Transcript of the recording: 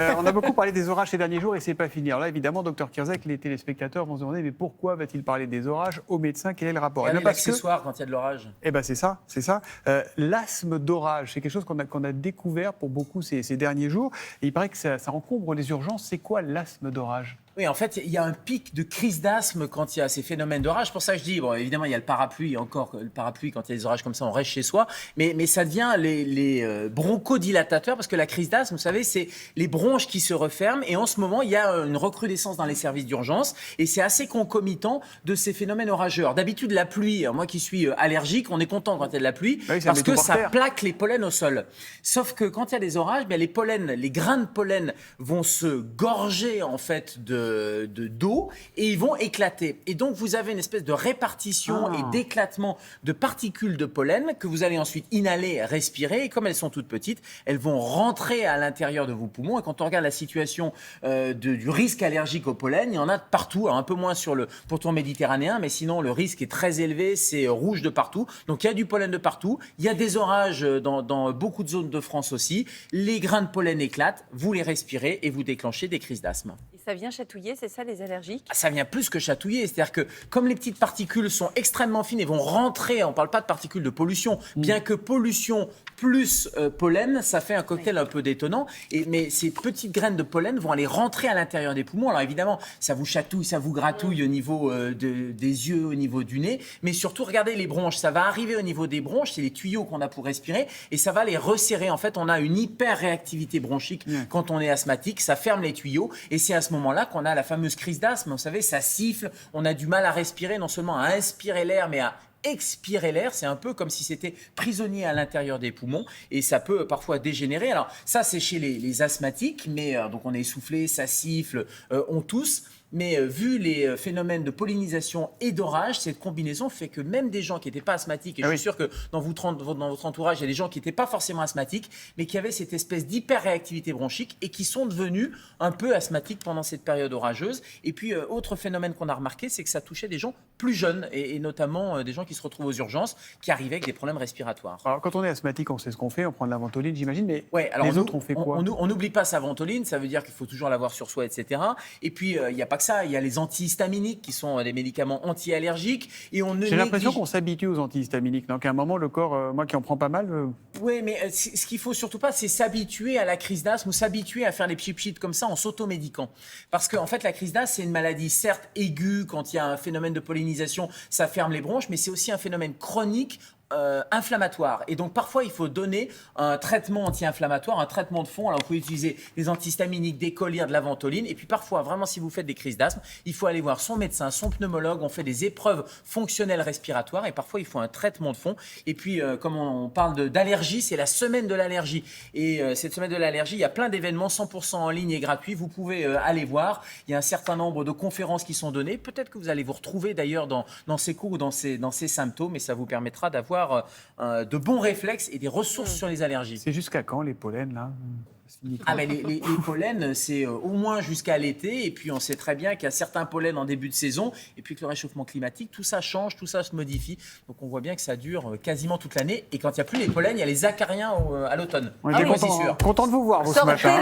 On a beaucoup parlé des orages ces derniers jours et c'est pas fini. Alors là, évidemment, docteur Kirzek, les téléspectateurs vont se demander mais pourquoi va-t-il parler des orages au médecin? Quel est le rapport? Quel est Parce que l'accessoire quand il y a de l'orage? eh ben c'est ça, c'est ça. L'asthme d'orage, c'est quelque chose qu'on a découvert pour beaucoup ces derniers jours. Et il paraît que ça encombre les urgences. C'est quoi l'asthme d'orage? Oui, en fait, il y a un pic de crise d'asthme quand il y a ces phénomènes d'orage. Pour ça, je dis, bon, évidemment, il y a le parapluie, encore le parapluie, quand il y a des orages comme ça, on reste chez soi. Mais ça devient les bronchodilatateurs, parce que la crise d'asthme, vous savez, c'est les bronches qui se referment. Et en ce moment, il y a une recrudescence dans les services d'urgence. Et c'est assez concomitant de ces phénomènes orageux. Alors, d'habitude, la pluie, moi qui suis allergique, on est content quand il y a de la pluie, oui, parce que ça terre. plaque les pollens au sol. Sauf que quand il y a des orages, les pollens, les grains de pollen vont se gorger, en fait, d'eau et ils vont éclater. Et donc, vous avez une espèce de répartition et d'éclatement de particules de pollen que vous allez ensuite inhaler, respirer. Et comme elles sont toutes petites, elles vont rentrer à l'intérieur de vos poumons. Et quand on regarde la situation du risque allergique au pollen, il y en a de partout. Alors, un peu moins sur le pourtour méditerranéen, mais sinon, le risque est très élevé. C'est rouge de partout. Donc, il y a du pollen de partout. Il y a des orages dans beaucoup de zones de France aussi. Les grains de pollen éclatent, vous les respirez et vous déclenchez des crises d'asthme. Et ça vient chatouiller, c'est ça les allergiques? Ça vient plus que chatouiller, c'est-à-dire que comme les petites particules sont extrêmement fines et vont rentrer, on ne parle pas de particules de pollution, bien que pollution plus pollen, ça fait un cocktail un peu détonnant, mais ces petites graines de pollen vont aller rentrer à l'intérieur des poumons. Alors évidemment, ça vous chatouille, ça vous gratouille au niveau des yeux, au niveau du nez, mais surtout, regardez les bronches, ça va arriver au niveau des bronches, c'est les tuyaux qu'on a pour respirer, et ça va les resserrer. En fait, on a une hyper-réactivité bronchique quand on est asthmatique, ça ferme les tuyaux, et c'est à ce moment-là qu'on a la fameuse crise d'asthme. Vous savez, ça siffle, on a du mal à respirer, non seulement à inspirer l'air, mais à expirer l'air. C'est un peu comme si c'était prisonnier à l'intérieur des poumons et ça peut parfois dégénérer. Alors ça, c'est chez les asthmatiques, mais donc on est essoufflé, ça siffle, on tousse. Mais vu les phénomènes de pollinisation et d'orage, cette combinaison fait que même des gens qui n'étaient pas asthmatiques, et je suis sûr que dans votre entourage, il y a des gens qui n'étaient pas forcément asthmatiques, mais qui avaient cette espèce d'hyper-réactivité bronchique et qui sont devenus un peu asthmatiques pendant cette période orageuse. Et puis, autre phénomène qu'on a remarqué, c'est que ça touchait des gens plus jeunes, et notamment des gens qui se retrouvent aux urgences, qui arrivaient avec des problèmes respiratoires. Alors, quand on est asthmatique, on sait ce qu'on fait, on prend de la ventoline, j'imagine, mais alors les autres, on fait quoi? On n'oublie pas sa ventoline, ça veut dire qu'il faut toujours l'avoir sur soi, etc. Et puis, il n'y a pas que ça, il y a les antihistaminiques qui sont des médicaments anti-allergiques. Et on ne J'ai l'impression qu'on s'habitue aux antihistaminiques. Donc, à un moment, le corps, moi qui en prends pas mal... Oui, mais ce qu'il faut surtout pas, c'est s'habituer à la crise d'asthme ou s'habituer à faire des pchit comme ça en s'automédiquant. Parce qu'en fait, la crise d'asthme, c'est une maladie certes aiguë, quand il y a un phénomène de pollinisation, ça ferme les bronches, mais c'est aussi un phénomène chronique inflammatoire. Et donc, parfois, il faut donner un traitement anti-inflammatoire, un traitement de fond. Alors, vous pouvez utiliser des antihistaminiques, des collyres, de la ventoline. Et puis, parfois, vraiment, si vous faites des crises d'asthme, il faut aller voir son médecin, son pneumologue. On fait des épreuves fonctionnelles respiratoires. Et parfois, il faut un traitement de fond. Et puis, comme on parle d'allergie, c'est la semaine de l'allergie. Et cette semaine de l'allergie, il y a plein d'événements 100% en ligne et gratuits. Vous pouvez aller voir. Il y a un certain nombre de conférences qui sont données. Peut-être que vous allez vous retrouver d'ailleurs dans ces cours ou dans ces symptômes. Et ça vous permettra d'avoir de bons réflexes et des ressources sur les allergies. C'est jusqu'à quand les pollens, là? Mais les pollens, c'est au moins jusqu'à l'été. Et puis, on sait très bien qu'il y a certains pollens en début de saison. Et puis, que le réchauffement climatique, tout ça change, tout ça se modifie. Donc, on voit bien que ça dure quasiment toute l'année. Et quand il n'y a plus les pollens, il y a les acariens à l'automne. On était c'est sûr. content de vous voir, vous, ce matin.